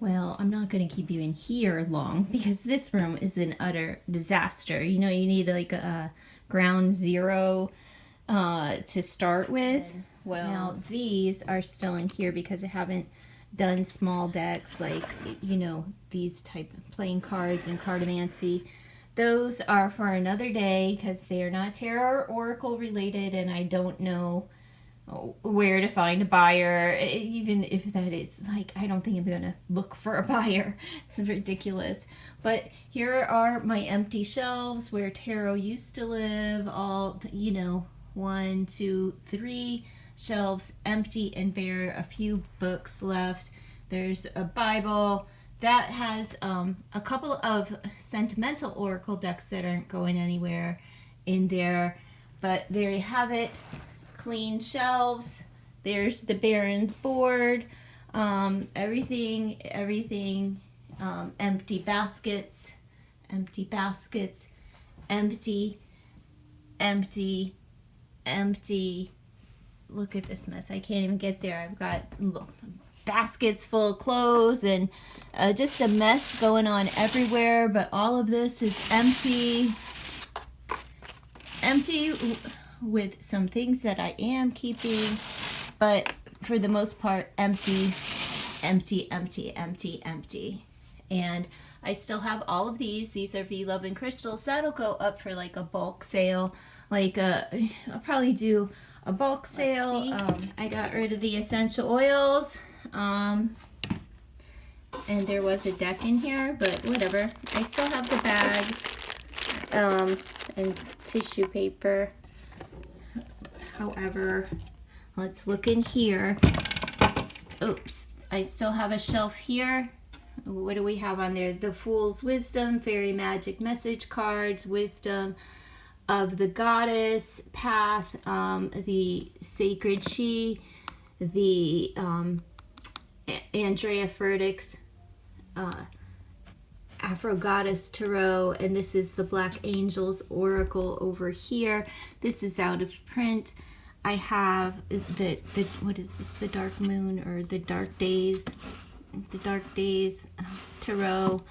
Well, I'm not going to keep you in here long because this room is an utter disaster. You know, you need like a ground zero to start with. Well, now these are still in here because I haven't done small decks like, you know, these type of playing cards and cartomancy. Those are for another day because they are not tarot or oracle related, and I don't know where to find a buyer, even if that is like, I don't think I'm gonna look for a buyer. It's ridiculous. But here are my empty shelves where tarot used to live. All, you know, 1, 2, 3 shelves empty and bare, a few books left. There's a Bible that has a couple of sentimental oracle decks that aren't going anywhere in there, but there you have it. Clean shelves. There's the Baron's board. Everything, empty baskets, empty, empty. Look at this mess. I can't even get there. I've got baskets full of clothes and just a mess going on everywhere, but all of this is empty with some things that I am keeping, but for the most part, empty. And I still have all of these. These are V Love and Crystals. That'll go up for like a bulk sale. Like I'll probably do a bulk sale. I got rid of the essential oils. And there was a deck in here, but whatever. I still have the bags and tissue paper. However, let's look in here. Oops, I still have a shelf here. What do we have on there? The Fool's Wisdom, Fairy Magic Message Cards, Wisdom of the Goddess, Path, the Sacred She, the Andrea Furtick's Afro Goddess Tarot, and this is the Black Angels Oracle over here. This is out of print. I have the what is this? The Dark Moon or the Dark Days Tarot.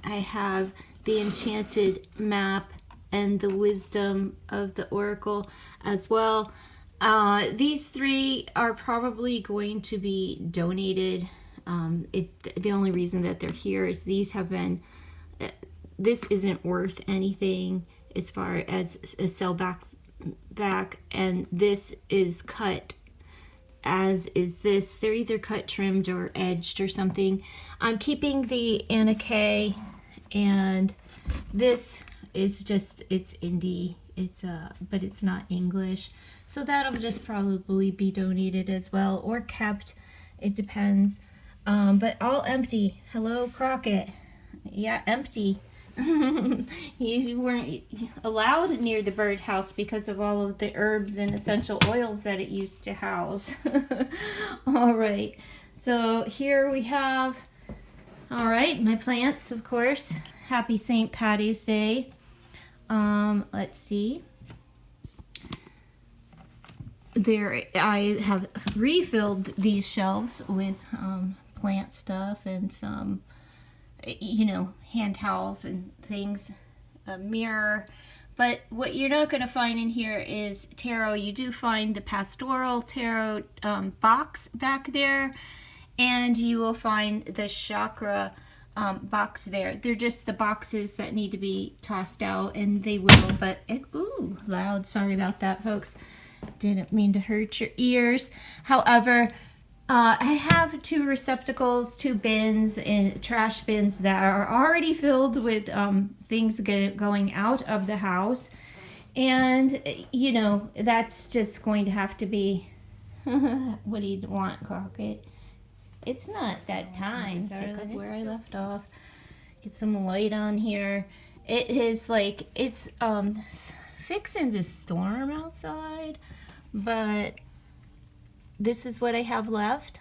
I have the Enchanted Map and the Wisdom of the Oracle as well. These three are probably going to be donated. The only reason that they're here is these have been, this isn't worth anything as far as a sell back, and this is cut, as is this. They're either cut, trimmed, or edged or something. I'm keeping the Anna Kay, and this is just, it's indie. It's but it's not English, so that'll just probably be donated as well or kept. It depends. But all empty. Hello, Crockett. Yeah, empty. You weren't allowed near the birdhouse because of all of the herbs and essential oils that it used to house. All right. So here we have, all right, my plants, of course. Happy St. Patty's Day. Let's see. There, I have refilled these shelves with plant stuff and some, you know, hand towels and things, a mirror. But what you're not going to find in here is tarot. You do find the pastoral tarot box back there, and you will find the chakra box there. They're just the boxes that need to be tossed out, and they will, but ooh, loud. Sorry about that, folks. Didn't mean to hurt your ears. However, I have 2 receptacles, 2 bins, and trash bins that are already filled with things going out of the house. And, you know, that's just going to have to be, what do you want, Crockett? It's not that time. Pick up where I left off. Get some light on here. It is like, it's fixing to storm outside, but this is what I have left.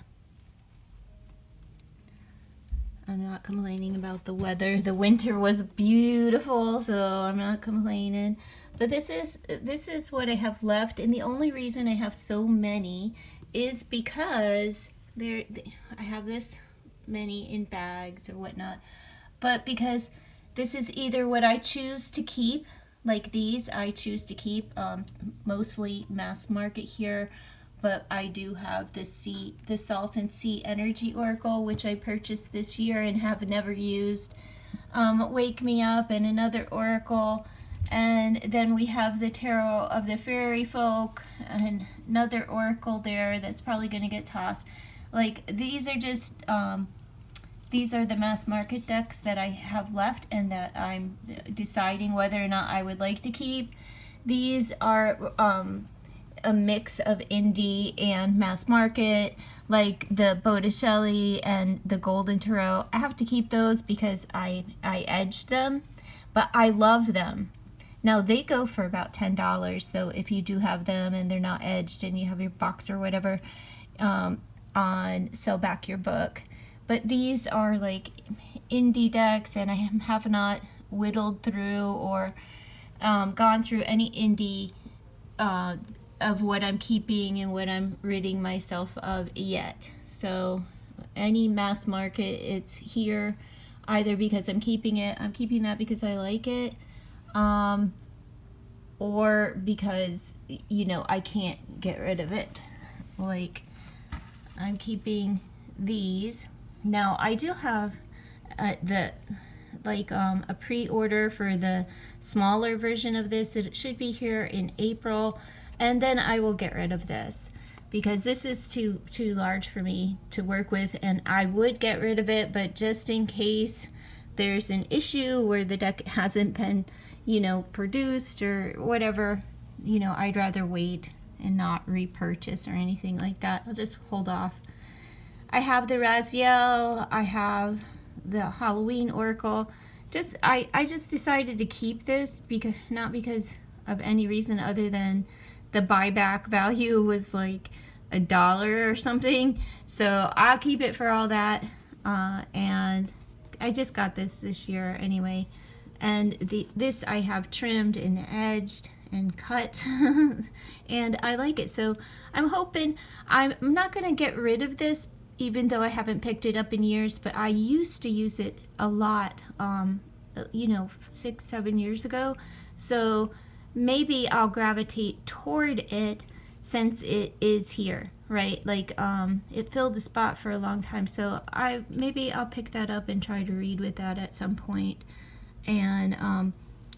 I'm not complaining about the weather. The winter was beautiful, so I'm not complaining. But this is what I have left, and the only reason I have so many is because I have this many in bags or whatnot. But because this is either what I choose to keep, like these I choose to keep, mostly mass market here, but I do have the Salt and Sea Energy Oracle, which I purchased this year and have never used. Wake Me Up, and another oracle, and then we have the Tarot of the Fairy Folk, and another oracle there that's probably going to get tossed. Like, these are just these are the mass market decks that I have left and that I'm deciding whether or not I would like to keep. These are a mix of indie and mass market, like the Botticelli and the Golden Tarot. I have to keep those because I edged them, but I love them. Now they go for about $10 though if you do have them and they're not edged and you have your box or whatever on Sell Back Your Book. But these are like indie decks, and I have not whittled through or gone through any indie of what I'm keeping and what I'm ridding myself of yet. So any mass market, it's here either because I'm keeping that because I like it, or because, you know, I can't get rid of it. Like, I'm keeping these. Now I do have a pre-order for the smaller version of this. It should be here in April, and then I will get rid of this because this is too large for me to work with, and I would get rid of it, but just in case there's an issue where the deck hasn't been, you know, produced or whatever, you know, I'd rather wait and not repurchase or anything like that. I'll just hold off. I have the Raziel, I have the Halloween Oracle. I just decided to keep this because not because of any reason other than the buyback value was like $1 or something. So I'll keep it for all that. And I just got this year anyway. And this I have trimmed and edged and cut and I like it. So I'm hoping I'm not going to get rid of this, even though I haven't picked it up in years, but I used to use it a lot, you know, 6-7 years ago. So maybe I'll gravitate toward it since it is here, right? Like, it filled the spot for a long time. So maybe I'll pick that up and try to read with that at some point, and,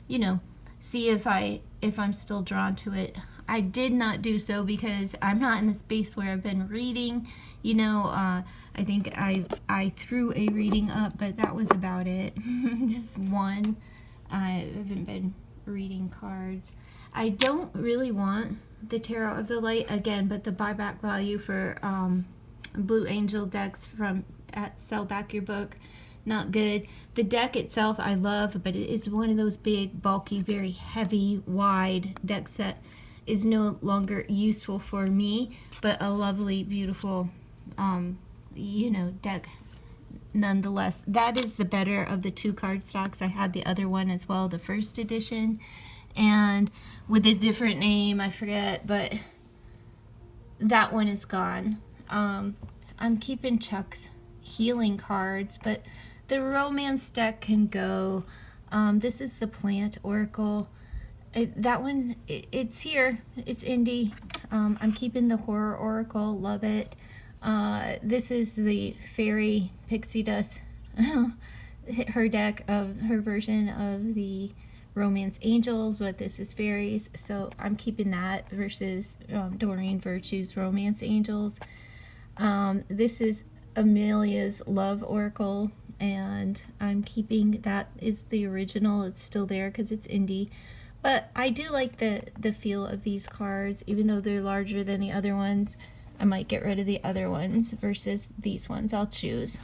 you know, see if I'm still drawn to it. I did not do so because I'm not in the space where I've been reading. You know, I think I threw a reading up, but that was about it. Just one. I haven't been reading cards. I don't really want the Tarot of the Light again, but the buyback value for Blue Angel decks at Sell Back Your Book, not good. The deck itself I love, but it is one of those big, bulky, very heavy, wide decks that is no longer useful for me, but a lovely, beautiful, you know, deck nonetheless. That is the better of the two card stocks. I had the other one as well, the first edition, and with a different name, I forget, but that one is gone. I'm keeping Chuck's healing cards, but the romance deck can go. This is the Plant Oracle. That one, it's here. It's indie. I'm keeping the Horror Oracle. Love it. This is the Fairy Pixie Dust. Her deck of her version of the Romance Angels, but this is Fairies. So I'm keeping that versus Doreen Virtue's Romance Angels. This is Amelia's Love Oracle, and I'm keeping that is the original. It's still there because it's indie. But I do like the feel of these cards, even though they're larger than the other ones. I might get rid of the other ones versus these ones. I'll choose.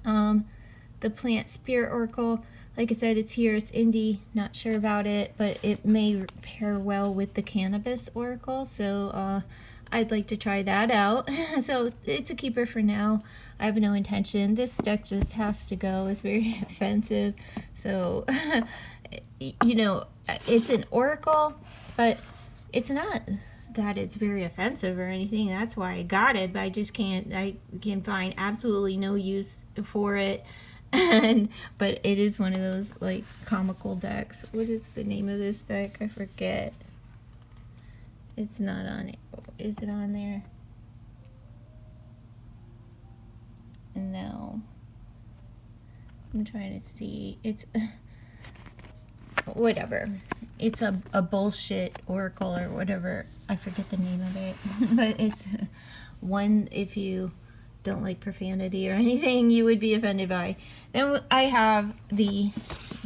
The Plant Spirit Oracle, like I said, it's here. It's indie. Not sure about it, but it may pair well with the Cannabis Oracle. So I'd like to try that out. So it's a keeper for now. I have no intention. This deck just has to go. It's very offensive. So... you know, it's an oracle, but it's not that it's very offensive or anything. That's why I got it, but I can find absolutely no use for it. But it is one of those like comical decks. What is the name of this deck? I forget. It's not on it. Is it on there? No. I'm trying to see. It's whatever. It's a bullshit oracle or whatever. I forget the name of it. But it's one, if you don't like profanity or anything, you would be offended by. Then I have the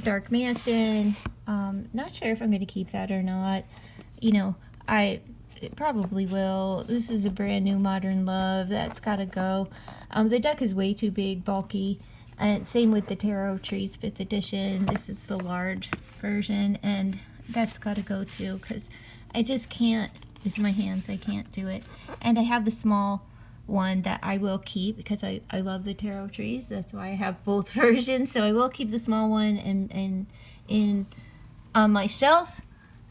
Dark Mansion. Not sure if I'm going to keep that or not. You know, I probably will. This is a brand new Modern Love. That's got to go. The deck is way too big, bulky. And same with the Tarot Trees 5th edition. This is the large version, and that's got to go too, because I just can't, with my hands, I can't do it. And I have the small one that I will keep, because I love the Tarot Trees. That's why I have both versions. So I will keep the small one and on my shelf,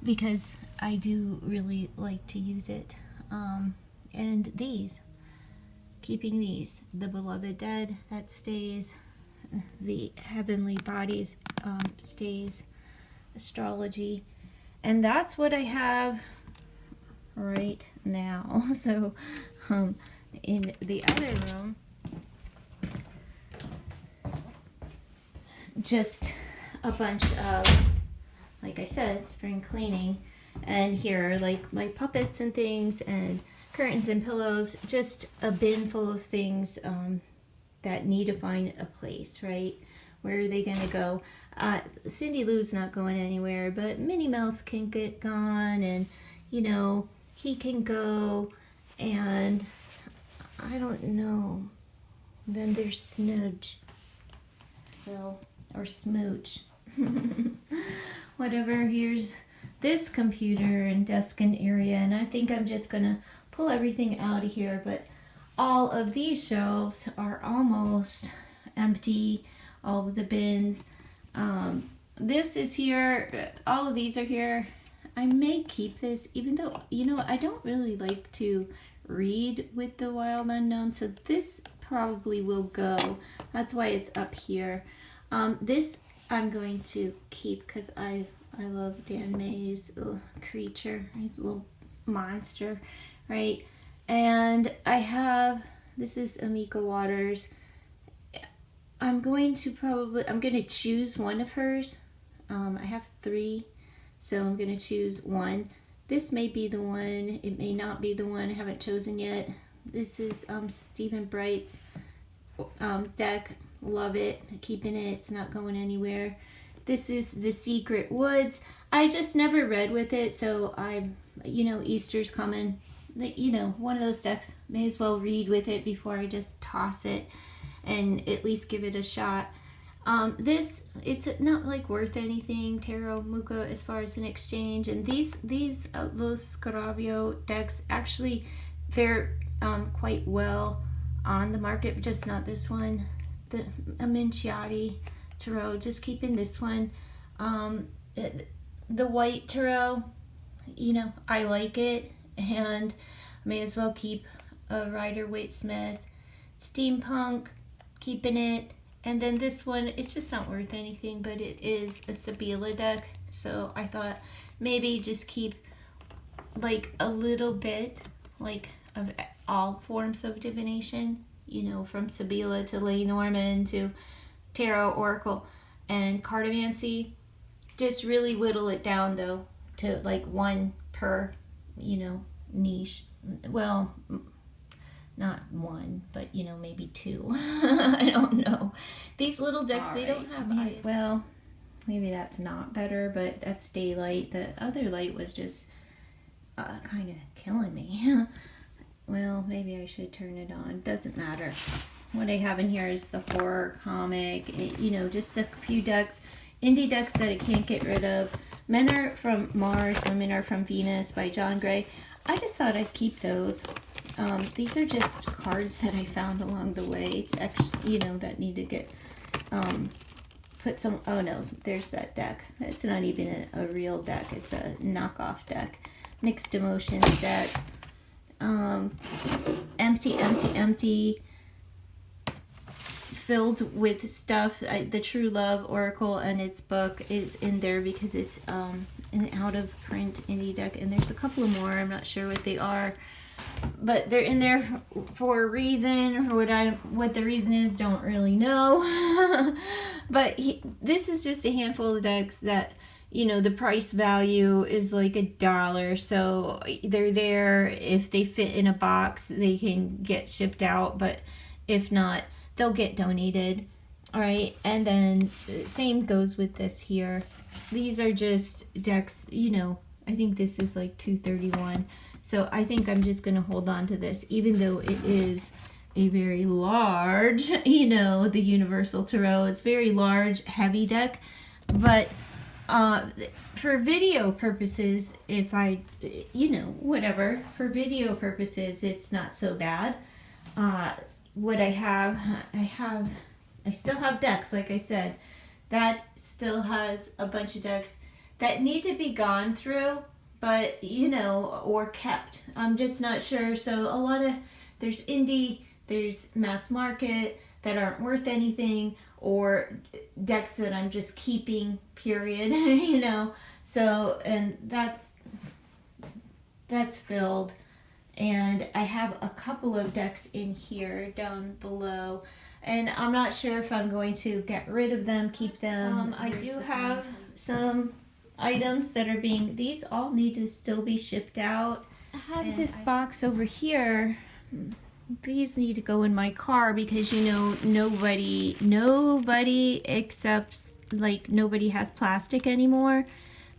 because I do really like to use it. And these, keeping these, the Beloved Dead, that stays. The Heavenly Bodies stays. Astrology, and that's what I have right now. So in the other room, just a bunch of, like I said, spring cleaning, and here are like my puppets and things, and curtains and pillows, just a bin full of things that need to find a place, right? Where are they going to go? Cindy Lou's not going anywhere, but Minnie Mouse can get gone, and, you know, he can go, and I don't know. Then there's Snudge. So, or Smooch. Whatever, here's this computer and desk and area, and I think I'm just going to pull everything out of here, but all of these shelves are almost empty. All of the bins. This is here. All of these are here. I may keep this, even though, you know, I don't really like to read with the Wild Unknown, so this probably will go. That's why it's up here. This I'm going to keep because I love Dan May's little creature. He's a little monster, right? And I have, this is Amika Waters. I'm going to choose one of hers. I have 3, so I'm going to choose one. This may be the one, it may not be the one, I haven't chosen yet. This is Stephen Bright's deck. Love it, keeping it, it's not going anywhere. This is The Secret Woods. I just never read with it, so Easter's coming. One of those decks, may as well read with it before I just toss it and at least give it a shot. It's not like worth anything, Tarot Muka, as far as an exchange. And these Los Caravio decks actually fare quite well on the market, just not this one. The Aminciati Tarot, just keeping this one. The white Tarot, I like it, and may as well keep a Rider-Waite-Smith. Steampunk, keeping it. And then this one, it's just not worth anything, but it is a Sibila deck, so I thought maybe just keep like a little bit like of all forms of divination, from Sibila to Lenormand to Tarot, Oracle, and Cartomancy. Just really whittle it down though to like one per, niche. Well, not one, but maybe 2. I don't know. These little decks, they don't have eyes. Well, maybe that's not better, but that's daylight. The other light was just kind of killing me. Well, maybe I should turn it on. Doesn't matter. What I have in here is the horror comic, just a few decks, indie decks that I can't get rid of. Men Are From Mars, Women Are From Venus by John Gray. I just thought I'd keep those. These are just cards that I found along the way, that need to get put some. Oh no, there's that deck. It's not even a real deck. It's a knockoff deck. mixed emotions deck. Empty, filled with stuff. The True Love Oracle and its book is in there because it's an out of print indie deck, and there's a couple of more. I'm not sure what they are, but they're in there for a reason. What the reason is, don't really know. But this is just a handful of decks that, you know, the price value is like $1, so they're there. If they fit in a box, they can get shipped out, but if not, they'll get donated. All right, and then same goes with this here. These are just decks, you know, I think this is like $2.31, so I think I'm just gonna hold on to this, even though it is a very large, you know, the Universal Tarot, it's very large, heavy deck, but for video purposes, if I, you know, whatever, for video purposes, it's not so bad. What I still have decks, like I said, that still has a bunch of decks that need to be gone through, but, you know, or kept. I'm just not sure. So a lot of, there's indie, there's mass market that aren't worth anything, or decks that I'm just keeping, period. You know, so, and that's filled. And I have a couple of decks in here down below, and I'm not sure if I'm going to get rid of them, keep them. I do have some items that are these all need to still be shipped out. I have this box over here. These need to go in my car because, you know, nobody accepts, like, nobody has plastic anymore.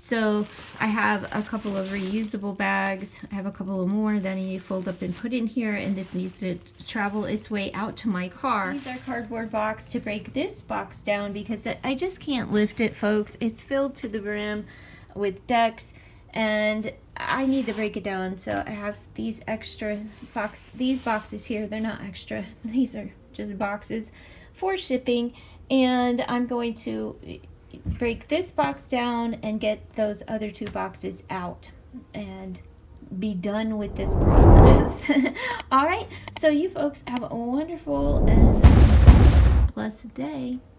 So I have a couple of reusable bags. I have a couple of more that I need to fold up and put in here, and this needs to travel its way out to my car. These are cardboard box to break this box down because I just can't lift it, folks. It's filled to the brim with decks, and I need to break it down. So I have these extra these boxes here. They're not extra. These are just boxes for shipping, and I'm going to break this box down and get those other 2 boxes out and be done with this process. All right, so you folks have a wonderful and blessed day.